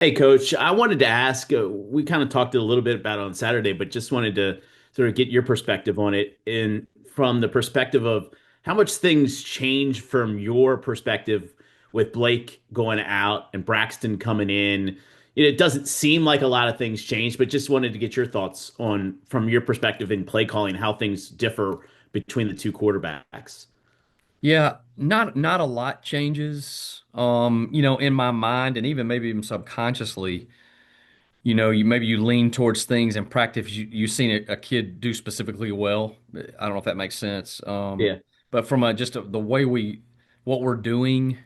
Hey, Coach, I wanted to ask, we kind of talked a little bit about it on Saturday, but just wanted to sort of get your perspective on it and from the perspective of how much things change from your perspective with Blake going out and Braxton coming in. It doesn't seem like a lot of things changed, but just wanted to get your thoughts on from your perspective in play calling, how things differ between the two quarterbacks. Yeah, not a lot changes. In my mind and even maybe even subconsciously, you lean towards things in practice you've seen a kid do specifically well. I don't know if that makes sense. Yeah. But from the way what we're doing,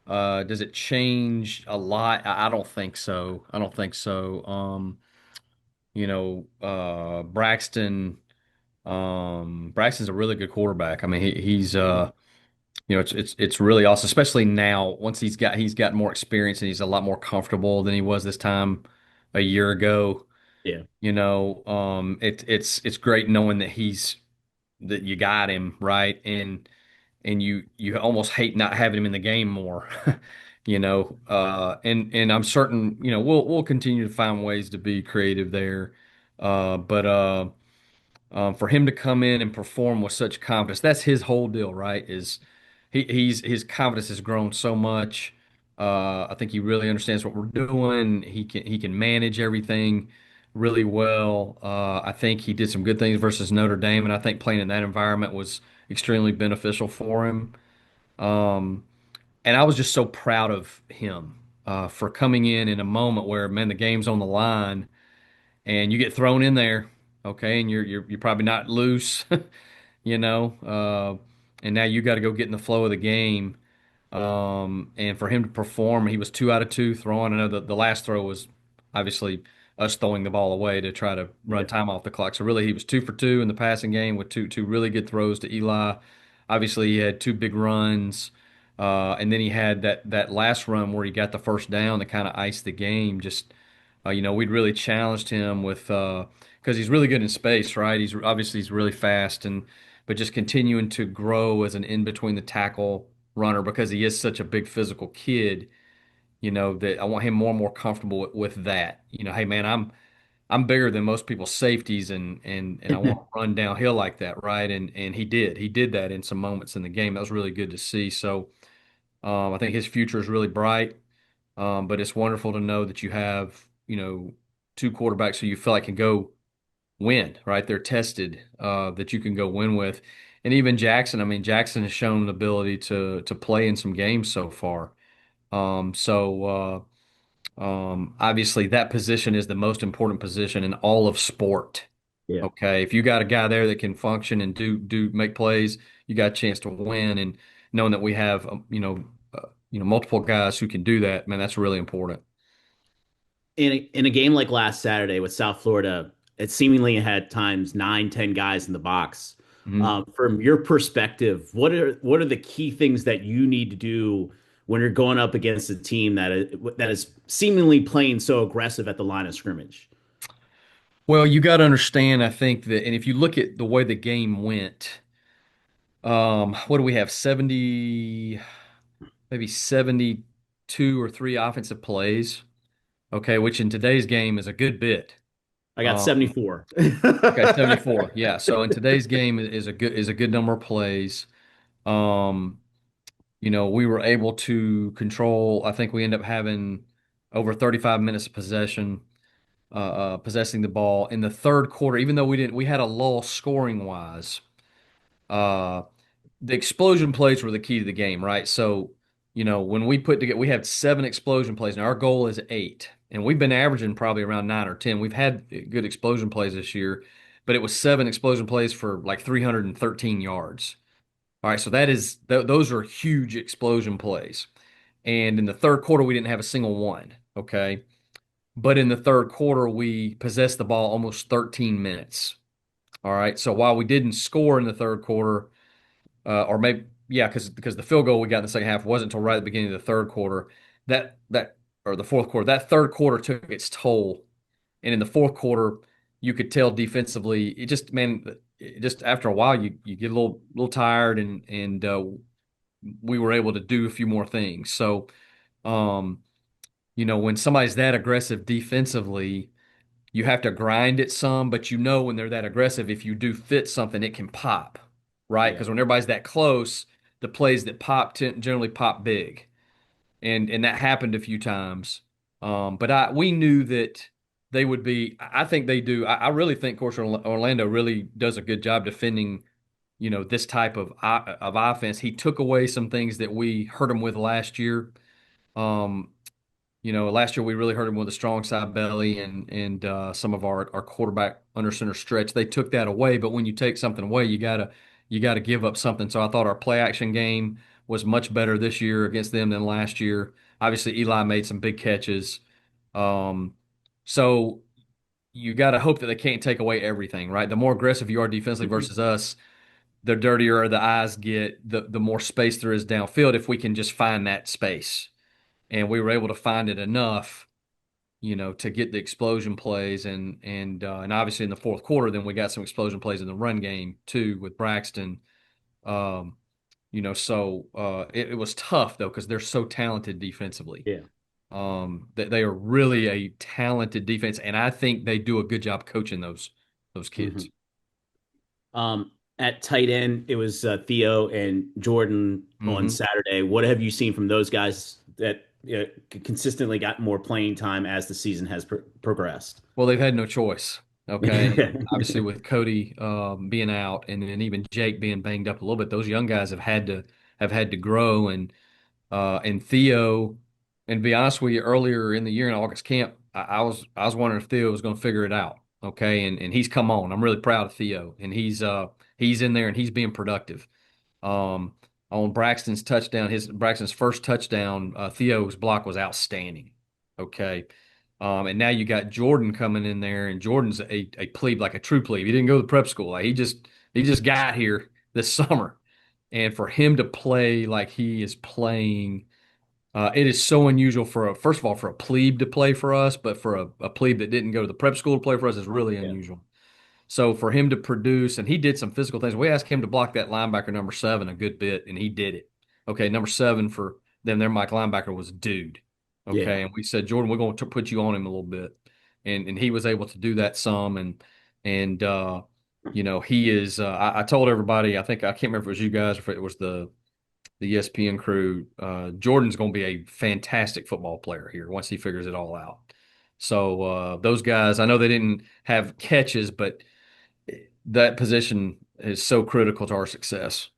does it change a lot? I don't think so. I don't think so. Braxton's a really good quarterback. I mean, it's really awesome, especially now once he's got more experience and he's a lot more comfortable than he was this time a year ago. Yeah. It's great knowing that you got him right, and you almost hate not having him in the game more. And I'm certain, we'll continue to find ways to be creative there. But For him to come in and perform with such confidence, that's his whole deal, right? His confidence has grown so much. I think he really understands what we're doing. He can manage everything really well. I think he did some good things versus Notre Dame, and I think playing in that environment was extremely beneficial for him. Um, and I was just so proud of him for coming in a moment where, man, the game's on the line and you get thrown in there, okay, and you're probably not loose, you know, uh, and now you got to go get in the flow of the game. And for him to perform, he was 2 out of 2 throwing. I know the last throw was obviously us throwing the ball away to try to run Yeah. time off the clock. So really, he was 2 for 2 in the passing game with two really good throws to Eli. Obviously, he had two big runs, and then he had that last run where he got the first down that kind of iced the game. We'd really challenged him with because he's really good in space, right? He's really fast but just continuing to grow as an in between the tackle runner because he is such a big physical kid. That I want him more and more comfortable with that. Hey man, I'm bigger than most people's safeties and I want to run downhill like that, right? And he did that in some moments in the game. That was really good to see. So I think his future is really bright. But it's wonderful to know that you have, two quarterbacks who you feel like can go win, right? They're tested, that you can go win with. And even Jackson, I mean, Jackson has shown an ability to play in some games so far. Obviously that position is the most important position in all of sport. Yeah. Okay. If you got a guy there that can function and do make plays, you got a chance to win. And knowing that we have, multiple guys who can do that, man, that's really important. In a game like last Saturday with South Florida, it seemingly had times 9, 10 guys in the box. Mhm. From your perspective, what are the key things that you need to do when you're going up against a team that is seemingly playing so aggressive at the line of scrimmage? Well, you got to understand, I think that, and if you look at the way the game went, what do we have? 70, maybe 72 or three offensive plays. Okay, which in today's game is a good bit. I got Um, 74. okay, 74. Yeah. So in today's game is a good number of plays. Um, we were able to control, I think we end up having over 35 minutes of possession. Possessing the ball in the third quarter, even though we had a lull scoring wise. Uh, the explosion plays were the key to the game, right? So, when we put together, we had 7 explosion plays. Now our goal is 8, and we've been averaging probably around 9 or 10. We've had good explosion plays this year, but it was 7 explosion plays for like 313 yards. All right, so those are huge explosion plays. And in the third quarter, we didn't have a single one. Okay. But in the third quarter, we possessed the ball almost 13 minutes. All right. So while we didn't score in the third quarter, or maybe yeah, because the field goal we got in the second half wasn't until right at the beginning of the third quarter. That or the fourth quarter. That third quarter took its toll, and in the fourth quarter, you could tell defensively. Just after a while, you get a little tired, and we were able to do a few more things. So. Um, when somebody's that aggressive defensively, you have to grind it some, but when they're that aggressive, if you do fit something, it can pop, right? Yeah. Because when everybody's that close, the plays that pop generally pop big, and that happened a few times. But we knew that they would be. I think they do. I really think, of course, Orlando really does a good job defending. This type of offense. He took away some things that we hurt him with last year. Um, last year we really hurt him with a strong side belly and some of our quarterback under center stretch. They took that away, but when you take something away, you gotta give up something. So I thought our play action game was much better this year against them than last year. Obviously, Eli made some big catches. Um, so you got to hope that they can't take away everything, right? The more aggressive you are defensively versus us, the dirtier the eyes get, the more space there is downfield if we can just find that space. And we were able to find it enough, to get the explosion plays and obviously in the fourth quarter, then we got some explosion plays in the run game too with Braxton. Um, it was tough though because they're so talented defensively. Yeah. They are really a talented defense, and I think they do a good job coaching those kids. Mhm. At tight end, it was Theo and Jordan on Hmm. Saturday. What have you seen from those guys that consistently got more playing time as the season has progressed? Well, they've had no choice. Okay. And obviously, with Cody being out and then even Jake being banged up a little bit, those young guys have had to grow. And Theo, and to be honest with you, earlier in the year in August camp, I was wondering if Theo was going to figure it out. Okay. And he's come on. I'm really proud of Theo. And he's in there and he's being productive. Um, on Braxton's first touchdown, Theo's block was outstanding. Okay. And now you got Jordan coming in there, and Jordan's a plebe, like a true plebe. He didn't go to prep school. Like he just got here this summer. And for him to play like he is playing, it is so unusual first of all, for a plebe to play for us, but for a plebe that didn't go to the prep school to play for us is really Yeah. unusual. So for him to produce, and he did some physical things. We asked him to block that linebacker number 7 a good bit, and he did it. Okay, number 7 for them, their Mike linebacker was dude. Yeah. Okay, and we said, Jordan, we're going to put you on him a little bit, and he was able to do that some, and he is. I told everybody, I think I can't remember if it was you guys or if it was the ESPN crew. Jordan's going to be a fantastic football player here once he figures it all out. So those guys, I know they didn't have catches, but that position is so critical to our success.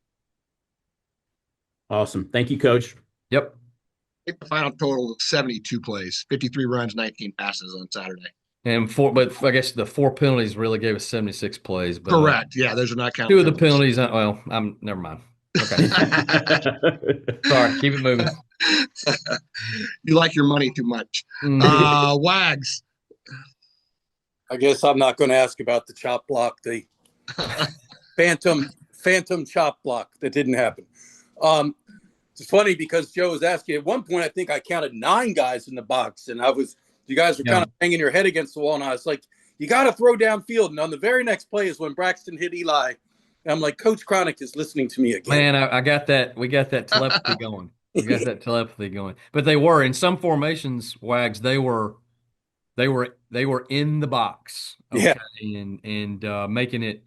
Awesome. Thank you, Coach. Yep. I think the final total was 72 plays, 53 runs, 19 passes on Saturday. But I guess the 4 penalties really gave us 76 plays. But Correct. Yeah, those are not counting. 2 of the penalties, well, I'm never mind. Okay. Sorry, keep it moving. You like your money too much. Wags. I guess I'm not going to ask about the chop block, the phantom chop block that didn't happen. It's funny because Joe was asking at one point, I think I counted 9 guys in the box, and you guys were kind of banging your head against the wall, and I was like, you got to throw downfield. And on the very next play is when Braxton hit Eli. And I'm like, Coach Cronic is listening to me again. Man, I got that. We got that telepathy going. We got that telepathy going. But they were in some formations, Wags. They were in the box, okay, Yeah. and making it.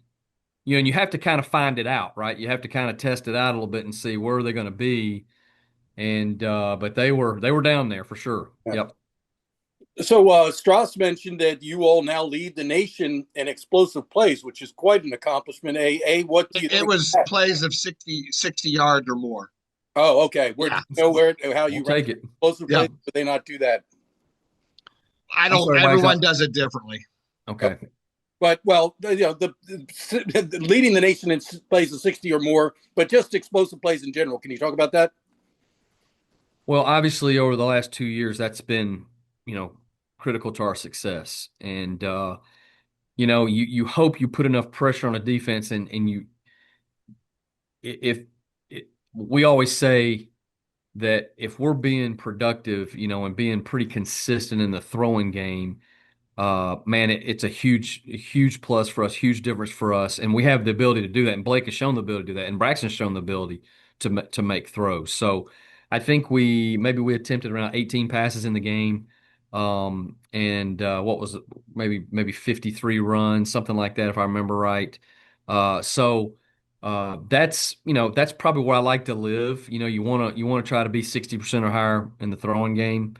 And you have to kind of find it out, right? You have to kind of test it out a little bit and see where they're going to be. And but they were down there for sure. Yeah. Yep. So Strauss mentioned that you all now lead the nation in explosive plays, which is quite an accomplishment. What do you think? It was plays of 60 yards or more. Oh, okay. Where how you take it? Explosive plays? Would they not do that? I don't. Sorry, everyone does it differently. Okay. But the leading the nation in plays of 60 or more, but just explosive plays in general. Can you talk about that? Well, obviously, over the last 2 years, that's been critical to our success, and you hope you put enough pressure on a defense, and you if we always say that if we're being productive, and being pretty consistent in the throwing game, man, it's a huge plus for us, huge difference for us, and we have the ability to do that. And Blake has shown the ability to do that, and Braxton's shown the ability to make throws. So I think we attempted around 18 passes in the game. And what was it? Maybe 53 runs, something like that, if I remember right. That's probably where I like to live. You want to try to be 60% or higher in the throwing game.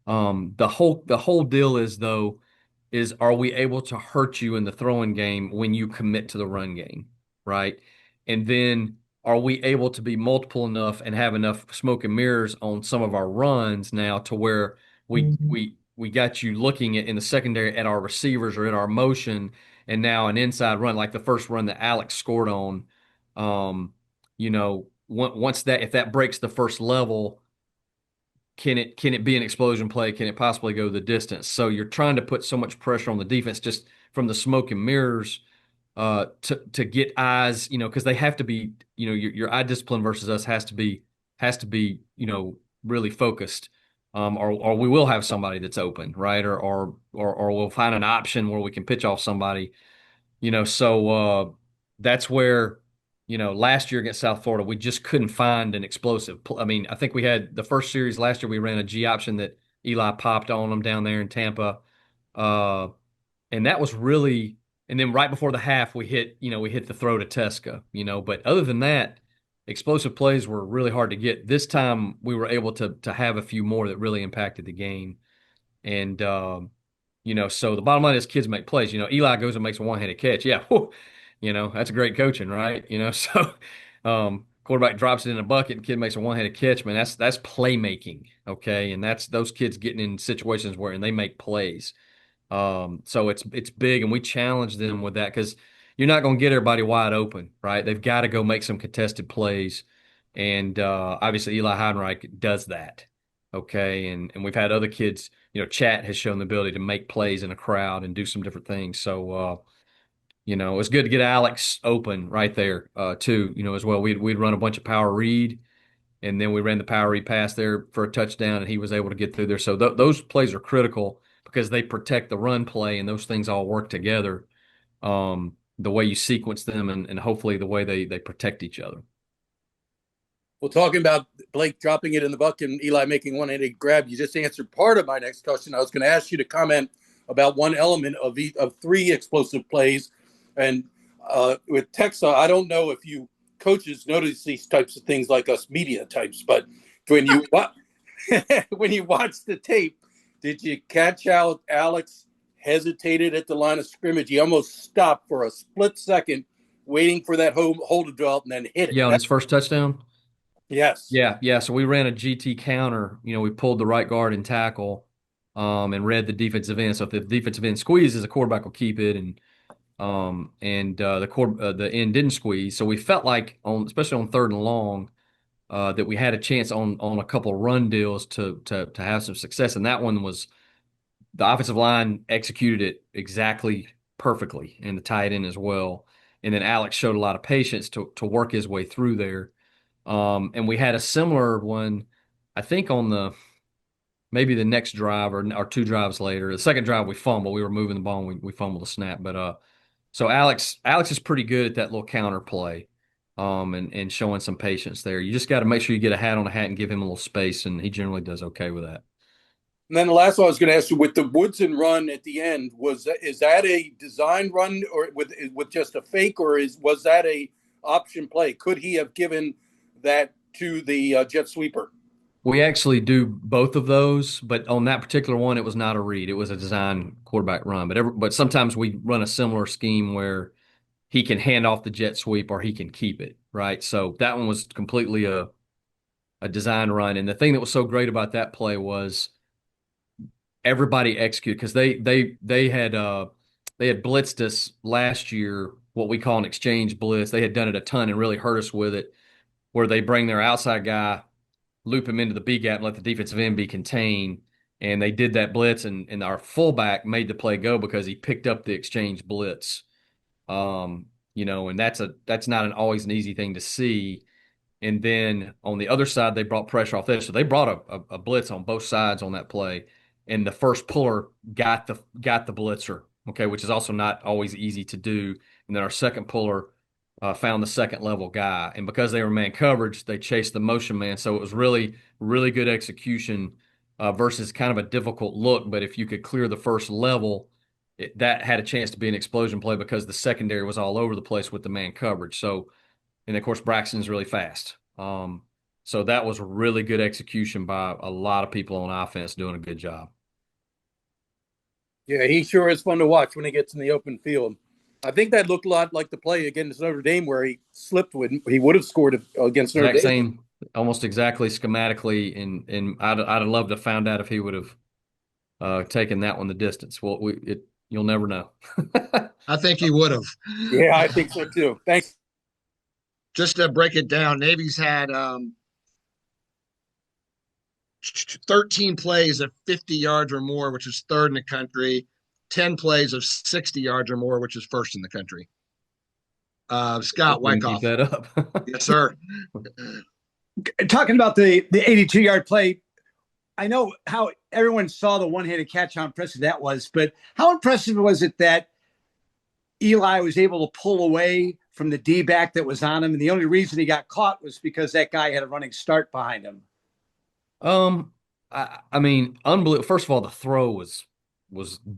The whole deal is though, is are we able to hurt you in the throwing game when you commit to the run game, right? And then are we able to be multiple enough and have enough smoke and mirrors on some of our runs now to where we got you looking at in the secondary at our receivers or at our motion, and now an inside run like the first run that Alex scored on. Once that if that breaks the first level, can it be an explosion play? Can it possibly go the distance? So you're trying to put so much pressure on the defense just from the smoke and mirrors to get eyes, because they have to be, your eye discipline versus us has to be really focused. Or we will have somebody that's open, right? Or we'll find an option where we can pitch off somebody, so that's where, last year against South Florida, we just couldn't find an explosive. I mean, I think we had the first series last year, we ran a G option that Eli popped on them down there in Tampa. Uh, and that was really, and then right before the half, we hit the throw to Tesca, but other than that, explosive plays were really hard to get. This time we were able to have a few more that really impacted the game. And, so the bottom line is kids make plays. Eli goes and makes a one-handed catch. Yeah. Whew, that's great coaching, right? So quarterback drops it in a bucket and kid makes a one-handed catch, man. That's playmaking. Okay. And that's those kids getting in situations where and they make plays. So it's big, and we challenge them with that because you're not going to get everybody wide open, right? They've got to go make some contested plays, and obviously Eli Heidenreich does that. Okay, and we've had other kids. Chat has shown the ability to make plays in a crowd and do some different things. So it's good to get Alex open right there too. As well. We'd run a bunch of power read, and then we ran the power read pass there for a touchdown, and he was able to get through there. So those plays are critical because they protect the run play, and those things all work together. The way you sequence them, and hopefully the way they protect each other. Well, talking about Blake dropping it in the bucket and Eli making one-handed grab, you just answered part of my next question. I was going to ask you to comment about one element of three explosive plays. And with Texas, I don't know if you coaches notice these types of things like us media types, but when you when you watch the tape, did you catch how Alex hesitated at the line of scrimmage? He almost stopped for a split second, waiting for that hold to develop and then hit it. Yeah, on his first touchdown. Yes. Yeah. So we ran a GT counter. We pulled the right guard and tackle, and read the defensive end. So if the defensive end squeezes, the quarterback will keep it, and the end didn't squeeze. So we felt like especially on third and long, that we had a chance on a couple of run deals to have some success. And that one was the offensive line executed it exactly perfectly, and the tight end as well. And then Alex showed a lot of patience to work his way through there. And we had a similar one, I think, on maybe the next drive or two drives later. The second drive we fumbled. We were moving the ball and we fumbled the snap. But so Alex is pretty good at that little counter play, and showing some patience there. You just got to make sure you get a hat on a hat and give him a little space, and he generally does okay with that. And then the last one I was going to ask you, with the Woodson run at the end, is that a design run or with just a fake, or was that a option play? Could he have given that to the jet sweeper? We actually do both of those, but on that particular one, it was not a read. It was a design quarterback run. But sometimes we run a similar scheme where he can hand off the jet sweep or he can keep it, right? So that one was completely a design run. And the thing that was so great about that play was everybody executed, because they had blitzed us last year, what we call an exchange blitz. They had done it a ton and really hurt us with it, where they bring their outside guy, loop him into the B gap, and let the defensive end be contained. And they did that blitz, and our fullback made the play go because he picked up the exchange blitz. And that's not always an easy thing to see. And then on the other side, they brought pressure off there. So they brought a blitz on both sides on that play. And the first puller got the blitzer, okay, which is also not always easy to do. And then our second puller found the second level guy. And because they were man coverage, they chased the motion man. So it was really, really good execution versus kind of a difficult look. But if you could clear the first level, that had a chance to be an explosion play because the secondary was all over the place with the man coverage. So, and of course, Braxton's really fast. So that was really good execution by a lot of people on offense doing a good job. Yeah, he sure is fun to watch when he gets in the open field. I think that looked a lot like the play against Notre Dame where he slipped when he would have scored against Notre Exact Dame. same, almost exactly schematically, and I'd have loved to found out if he would have taken that one the distance. Well, you'll never know. I think he would have. Yeah, I think so too. Thanks. Just to break it down, Navy's had 13 plays of 50 yards or more, which is third in the country, 10 plays of 60 yards or more, which is first in the country. Scott We can keep Wyckoff. that up. Yes, sir. Talking about the 82-yard play, I know how everyone saw the one-handed catch, how impressive that was, but how impressive was it that Eli was able to pull away from the D-back that was on him, and the only reason he got caught was because that guy had a running start behind him? I mean, unbelievable. First of all, the throw was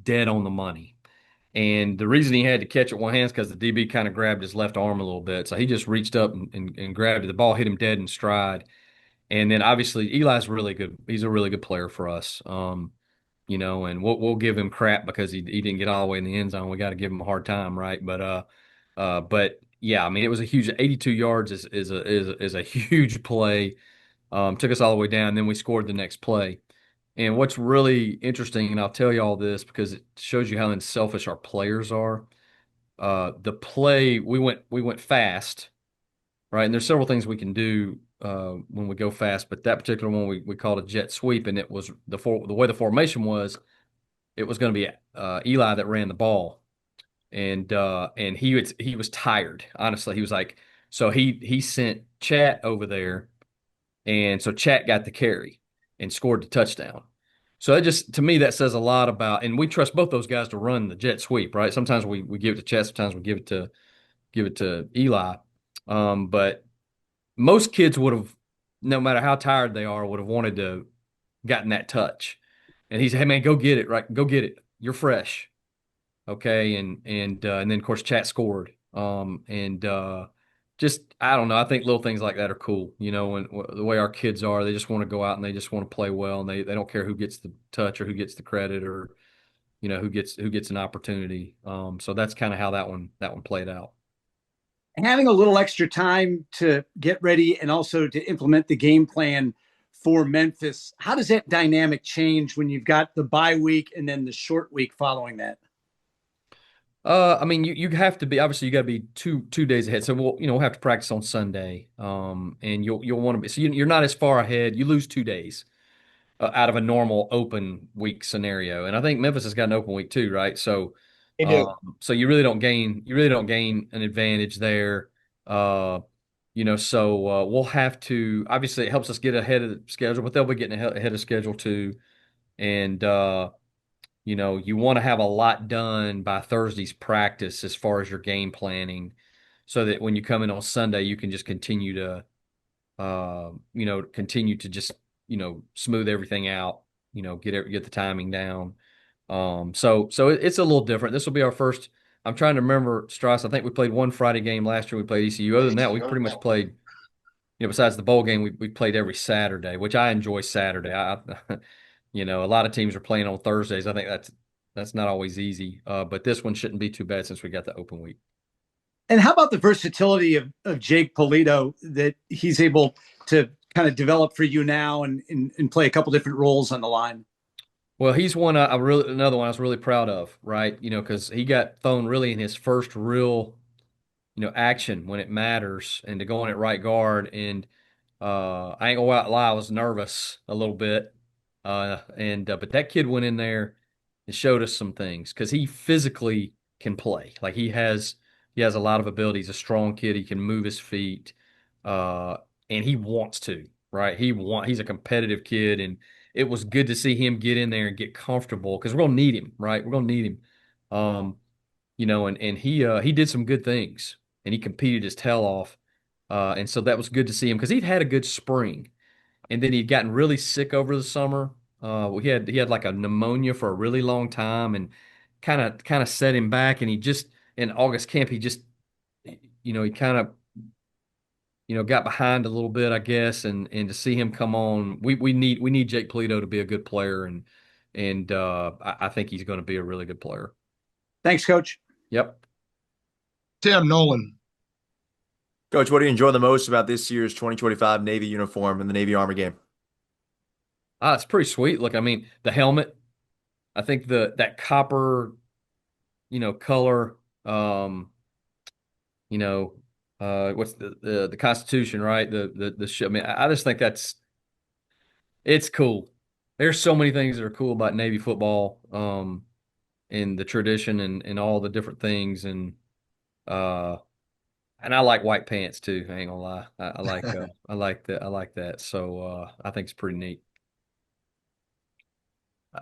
dead on the money. And the reason he had to catch it one hand is because the DB kind of grabbed his left arm a little bit. So he just reached up and grabbed it. The ball hit him dead in stride. And then obviously Eli's really good. He's a really good player for us. And we'll give him crap because he didn't get all the way in the end zone. We got to give him a hard time, right? But yeah, I mean, it was a huge 82 yards is a huge play. Took us all the way down. Then we scored the next play. And what's really interesting, and I'll tell you all this because it shows you how unselfish our players are. The play we went fast, right? And there's several things we can do when we go fast, but that particular one we called a jet sweep, and it was the way the formation was. It was going to be Eli that ran the ball, and he was tired. Honestly, he was like, so he sent Chat over there, and so Chat got the carry and scored the touchdown. So that just to me that says a lot about, and we trust both those guys to run the jet sweep, right? Sometimes we give it to Chet, sometimes we give it to Eli. But most kids would have, no matter how tired they are, would have wanted to gotten that touch. And he said, "Hey man, go get it, right? Go get it. You're fresh, okay?" And then of course Chat scored. Just I don't know. I think little things like that are cool. When the way our kids are, they just want to go out and they just want to play well, and they don't care who gets the touch or who gets the credit or who gets an opportunity. So that's kind of how that one played out. Having a little extra time to get ready and also to implement the game plan for Memphis, how does that dynamic change when you've got the bye week and then the short week following that? I mean, you have to be obviously you got to be two days ahead. So we'll have to practice on Sunday. And you'll want to be so you're not as far ahead. You lose 2 days out of a normal open week scenario. And I think Memphis has got an open week too, right? So They do. So you really don't gain an advantage there. So we'll have to obviously it helps us get ahead of the schedule, but they'll be getting ahead of schedule too. And you want to have a lot done by Thursday's practice as far as your game planning, so that when you come in on Sunday, you can just continue to, just smooth everything out, get the timing down. So it's a little different. This will be our first. I'm trying to remember, Strauss. I think we played one Friday game last year. We played ECU. Other than that, we pretty much played. Besides the bowl game, we played every Saturday, which I enjoy Saturday. A lot of teams are playing on Thursdays. I think that's not always easy. But this one shouldn't be too bad since we got the open week. And how about the versatility of Jake Polito that he's able to kind of develop for you now and play a couple different roles on the line? Well, he's another one I was really proud of, right? Because he got thrown really in his first real, action when it matters, and to go in at right guard. And I ain't gonna lie, I was nervous a little bit, but that kid went in there and showed us some things because he physically can play. Like he has a lot of ability. He's a strong kid. He can move his feet, and he wants to, right? He's a competitive kid, and it was good to see him get in there and get comfortable because we're gonna need him, right? We're gonna need him. And he did some good things. and he competed his tail off. And so that was good to see him because he'd had a good spring, and then he'd gotten really sick over the summer. He had like a pneumonia for a really long time, and kind of set him back. And he just in August camp, he just he kind of got behind a little bit, I guess. And to see him come on, we need Jake Polito to be a good player, and I think he's going to be a really good player. Thanks, Coach. Yep. Tim Nolan. Coach, what do you enjoy the most about this year's 2025 Navy uniform and the Navy Army game? It's pretty sweet. Look, I mean, the helmet. I think that copper, color. You know, what's the Constitution, right? I mean, I just think it's cool. There's so many things that are cool about Navy football, and the tradition and all the different things, uh, and I like white pants too. I ain't gonna lie. I like I like that. I like that. So I think it's pretty neat.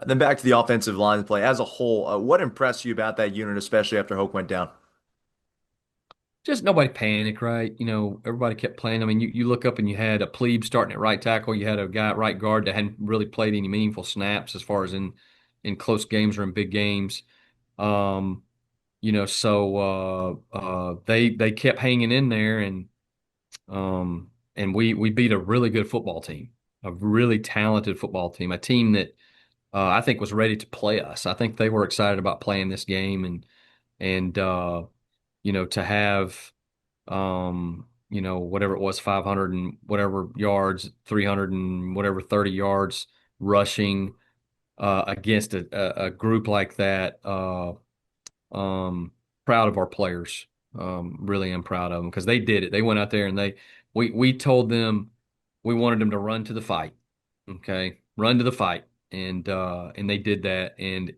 Then back to the offensive line play as a whole. What impressed you about that unit, especially after Hoke went down? Just nobody panicked, right? Everybody kept playing. I mean, you look up and you had a plebe starting at right tackle. You had a guy at right guard that hadn't really played any meaningful snaps as far as in close games or in big games. Um, they kept hanging in there, and we beat a really good football team, a really talented football team, a team that I think was ready to play us. I think they were excited about playing this game, and to have whatever it was, 500 and whatever yards, 300 and whatever 30 yards rushing against a group like that. Proud of our players. Really am proud of them because they did it. They went out there and we told them we wanted them to run to the fight. Okay, run to the fight, and they did that, and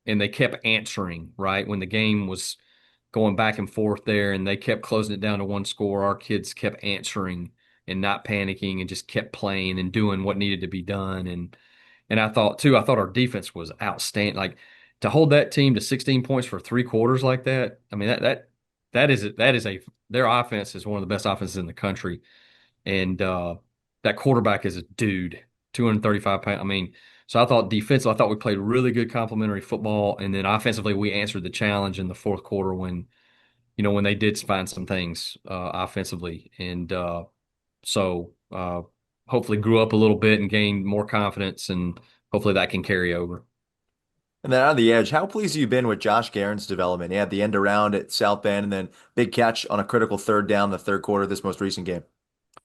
they kept answering right when the game was going back and forth there, and they kept closing it down to one score. Our kids kept answering and not panicking and just kept playing and doing what needed to be done. And I thought our defense was outstanding. Like to hold that team to 16 points for 3 quarters like that. I mean, that is their offense is one of the best offenses in the country. And that quarterback is a dude, 235 pounds. I mean, so I thought I thought we played really good complementary football. And then offensively, we answered the challenge in the fourth quarter when they did find some things offensively. And hopefully grew up a little bit and gained more confidence, and hopefully that can carry over. And then on the edge, how pleased have you been with Josh Garrett's development? He had the end around at South Bend and then big catch on a critical third down in the third quarter of this most recent game.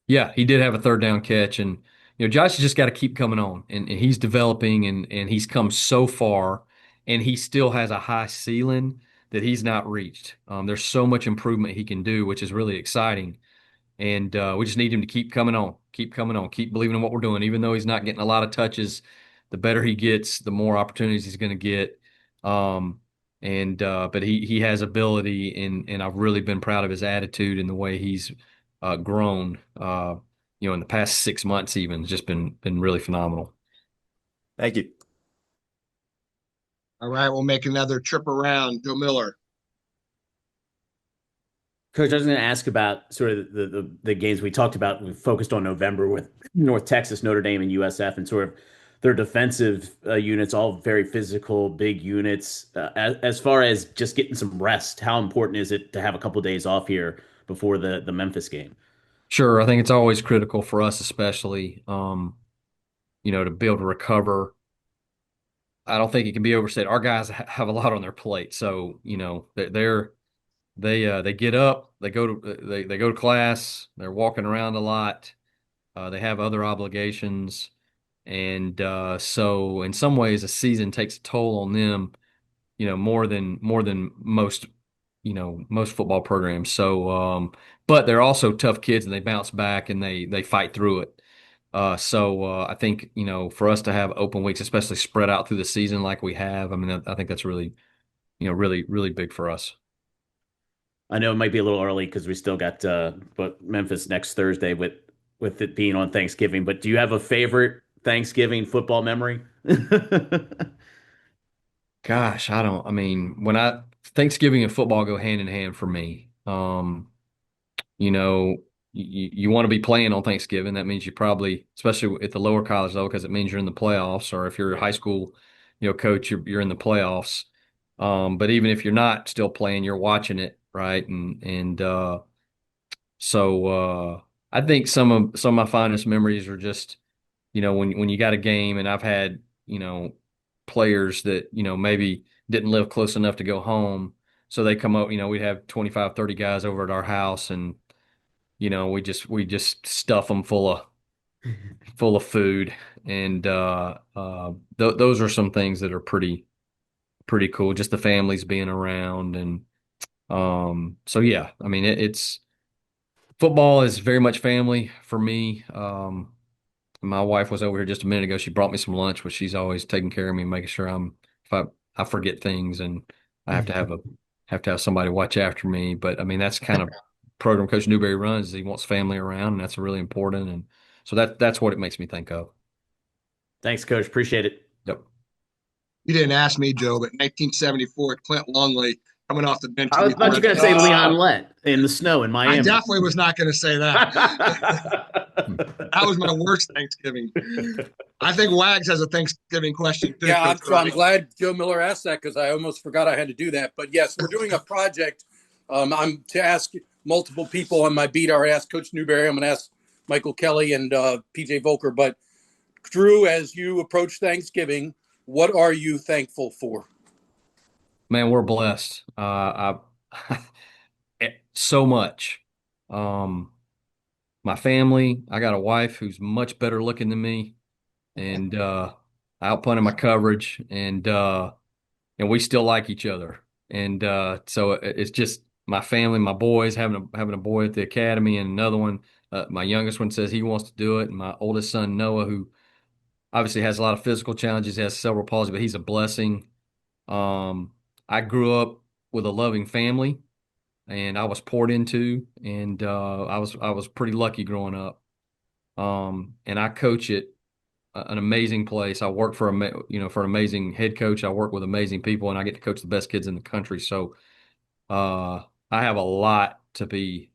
Yeah, he did have a third down catch, and Josh has just got to keep coming on, and he's developing, and he's come so far, and he still has a high ceiling that he's not reached. There's so much improvement he can do, which is really exciting, and we just need him to keep coming on, keep coming on, keep believing in what we're doing. Even though he's not getting a lot of touches, the better he gets, the more opportunities he's going to get. But he has ability, and I've really been proud of his attitude and the way he's grown. In the past 6 months, even it's just been really phenomenal. Thank you. All right, we'll make another trip around. Joe Miller. Coach, I was going to ask about sort of the games we talked about. We focused on November with North Texas, Notre Dame, and USF, and sort of their defensive units, all very physical, big units. As far as just getting some rest, how important is it to have a couple of days off here before the Memphis game? Sure, I think it's always critical for us, especially to be able to recover. I don't think it can be overstated. Our guys have a lot on their plate, so they get up, they go to class, they're walking around a lot, they have other obligations, and so in some ways, a season takes a toll on them, more than most football programs. So, but they're also tough kids, and they bounce back and they fight through it. I think for us to have open weeks, especially spread out through the season like we have, I mean, I think that's really, really big for us. I know it might be a little early because we still got but Memphis next Thursday with it being on Thanksgiving. But do you have a favorite Thanksgiving football memory? Gosh, I don't. I mean, Thanksgiving and football go hand in hand for me. You know, you want to be playing on Thanksgiving. That means you probably, especially at the lower college level, because it means you're in the playoffs. Or if you're a high school, coach, you're in the playoffs. But even if you're not still playing, you're watching it, right? So I think some of my fondest memories are just, when you got a game, and I've had, players that, maybe didn't live close enough to go home. So they come up, we'd have 25, 30 guys over at our house, and we just stuff them full of food, and those are some things that are pretty cool. Just the families being around, and so yeah, I mean it's football is very much family for me. My wife was over here just a minute ago. She brought me some lunch, but she's always taking care of me, making sure if I forget things, and I have to have somebody watch after me. But I mean, that's kind of program Coach Newberry runs. Is he wants family around, and that's really important. And so that's what it makes me think of. Thanks, Coach. Appreciate it. Yep. You didn't ask me, Joe, but 1974, Clint Longley coming off the bench. I thought you were going to say Leon Lett in the snow in Miami. I definitely was not going to say that. That was my worst Thanksgiving. I think Wags has a Thanksgiving question too. Yeah, I'm glad Joe Miller asked that, because I almost forgot I had to do that. But yes, we're doing a project. I'm to ask multiple people on my beat. I already asked Coach Newberry. I'm going to ask Michael Kelly and PJ Volker. But Drew, as you approach Thanksgiving, what are you thankful for? Man, we're blessed. So much. My family, I got a wife who's much better looking than me, and outpunting my coverage, and we still like each other. And so it's just my family, my boys, having a boy at the academy, and another one. My youngest one says he wants to do it, and my oldest son Noah, who obviously has a lot of physical challenges, has cerebral palsy, but he's a blessing. I grew up with a loving family, and I was poured into, and I was pretty lucky growing up. And I coach at an amazing place. I work for for an amazing head coach. I work with amazing people, and I get to coach the best kids in the country. So I have a lot to be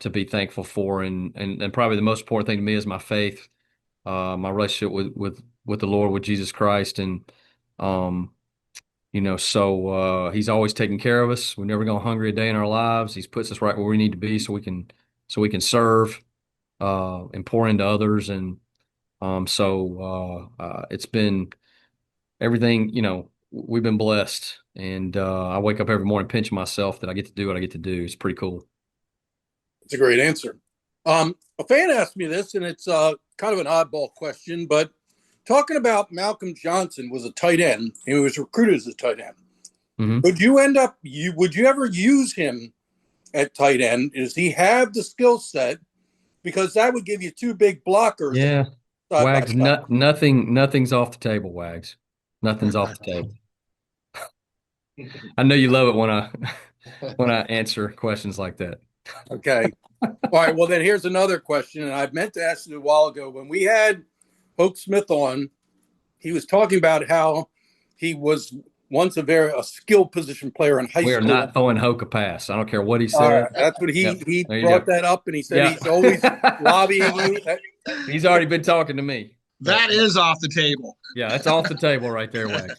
thankful for, and probably the most important thing to me is my faith, my relationship with the Lord, with Jesus Christ, and um, so he's always taking care of us. We never go hungry a day in our lives. He's puts us right where we need to be, so we can serve and pour into others, and it's been everything. We've been blessed, and I wake up every morning pinching myself that I get to do what I get to do. It's pretty cool. It's a great answer. A fan asked me this, and it's kind of an oddball question, but talking about Malcolm Johnson was a tight end. He was recruited as a tight end. Mm-hmm. Would you ever use him at tight end? Does he have the skill set? Because that would give you two big blockers. Yeah. Wags, nothing's off the table, Wags. Nothing's off the table. I know you love it when I answer questions like that. Okay. All right. Well, then here's another question, and I meant to ask you a while ago. When we had Hoke Smith on, he was talking about how he was once a skilled position player in high school. We are not throwing Hoke a pass. I don't care what he said. That's what he brought that up, and he said he's always lobbying you. He's already been talking to me. That is off the table. Yeah, that's off the table right there, Wags.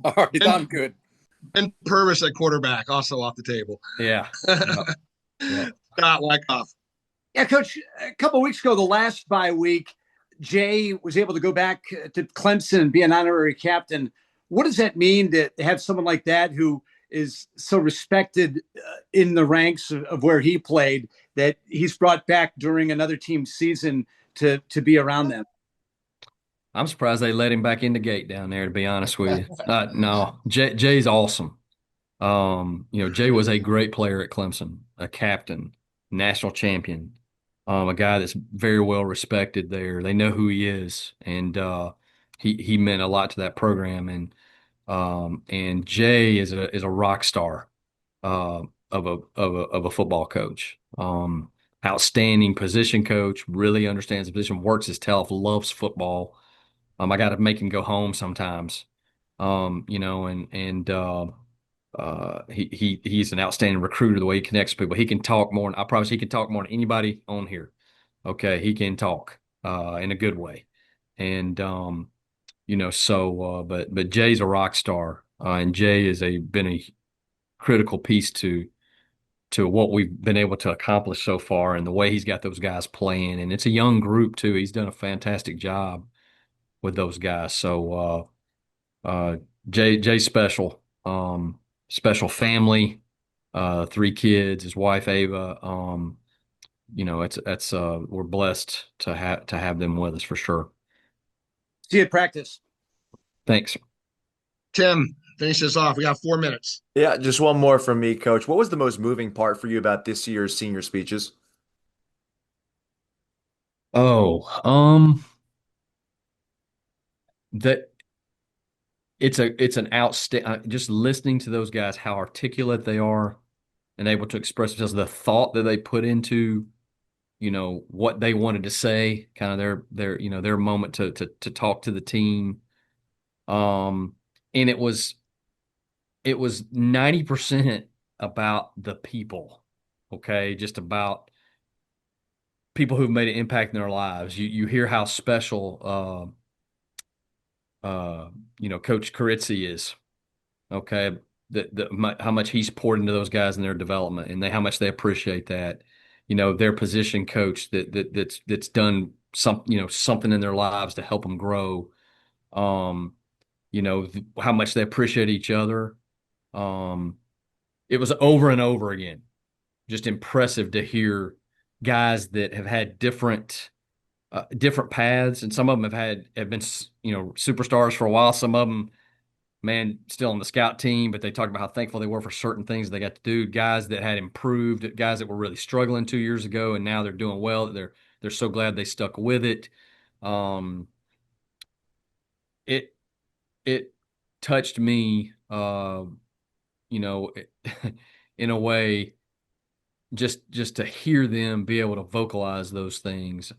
All right, I'm good. Ben Purvis at quarterback, also off the table. Yeah. Yep. Scott Wyckoff. Yeah, Coach, a couple of weeks ago, the last bye week, Jay was able to go back to Clemson and be an honorary captain. What does that mean to have someone like that who is so respected in the ranks of where he played, that he's brought back during another team's season to be around them? I'm surprised they let him back in the gate down there, to be honest with you. No, Jay's awesome. Jay was a great player at Clemson, a captain, national champion, a guy that's very well respected there. They know who he is, and he meant a lot to that program. And Jay is a rock star of a football coach. Outstanding position coach, really understands the position, works his tail off, loves football. I got to make him go home sometimes, He's an outstanding recruiter. The way he connects with people, he can talk more. I promise he can talk more than anybody on here. Okay, he can talk in a good way, and but Jay's a rock star, and Jay is been a critical piece to what we've been able to accomplish so far, and the way he's got those guys playing. And it's a young group too. He's done a fantastic job with those guys. So Jay's special, special family, 3 kids, his wife Ava. It's we're blessed to have them with us for sure. See you at practice. Thanks. Tim, finish this off. We got 4 minutes. Yeah, just one more from me, Coach. What was the most moving part for you about this year's senior speeches? Oh, that it's an outstanding, just listening to those guys, how articulate they are and able to express themselves, the thought that they put into, what they wanted to say, kind of their moment to talk to the team. And it was 90% about the people, okay? Just about people who've made an impact in their lives. You hear how special Coach Carizzi is, okay? How much he's poured into those guys and their development, and how much they appreciate that. Their position coach that's done something in their lives to help them grow. How much they appreciate each other. It was over and over again, just impressive to hear guys that have had different paths, and some of them have been superstars for a while. Some of them, man, still on the scout team, but they talked about how thankful they were for certain things they got to do. Guys that had improved, guys that were really struggling 2 years ago, and now they're doing well. They're so glad they stuck with it. It touched me, in a way, just to hear them be able to vocalize those things.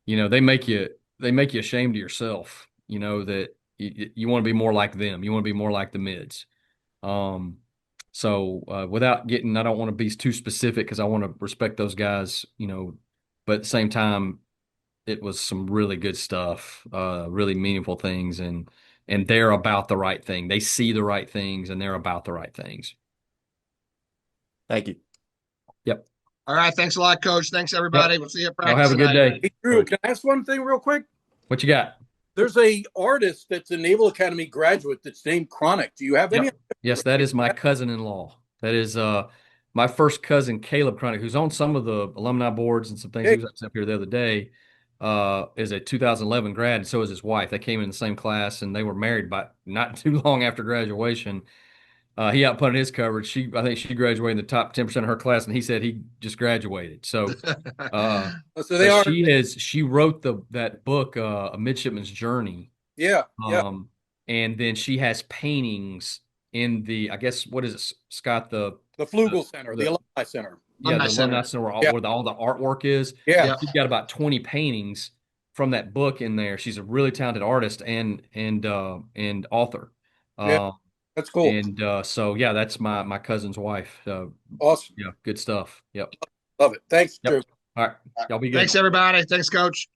They make you ashamed of yourself. That you want to be more like them. You want to be more like the mids. Without getting, I don't want to be too specific because I want to respect those guys. But at the same time, it was some really good stuff, really meaningful things, and they're about the right thing. They see the right things, and they're about the right things. Thank you. Yep. All right. Thanks a lot, Coach. Thanks, everybody. Yep. We'll see you at Y'all practice have a good tonight. day. Hey, Drew, can I ask one thing real quick? What you got? There's a artist that's a Naval Academy graduate that's named Cronic. Do you have any? Yep. Yes, that is my cousin-in-law. That is my first cousin, Caleb Cronic, who's on some of the alumni boards and some things. He was up here the other day. Is a 2011 grad, and so is his wife. They came in the same class, and they were married by not too long after graduation. He outpunted his coverage. I think she graduated in the top 10% of her class, and he said he just graduated. So, So they are. She wrote that book, A Midshipman's Journey. Yeah. And then she has paintings in the, I guess, what is it, Scott? The Flugel Center, the Alumni Center. Yeah, the Alumni Center where all the artwork is. Yeah. She's got about 20 paintings from that book in there. She's a really talented artist and author. That's cool. And that's my cousin's wife. Awesome. Yeah, good stuff. Yep. Love it. Thanks, Drew. All right. Y'all be good. Thanks, everybody. Thanks, Coach.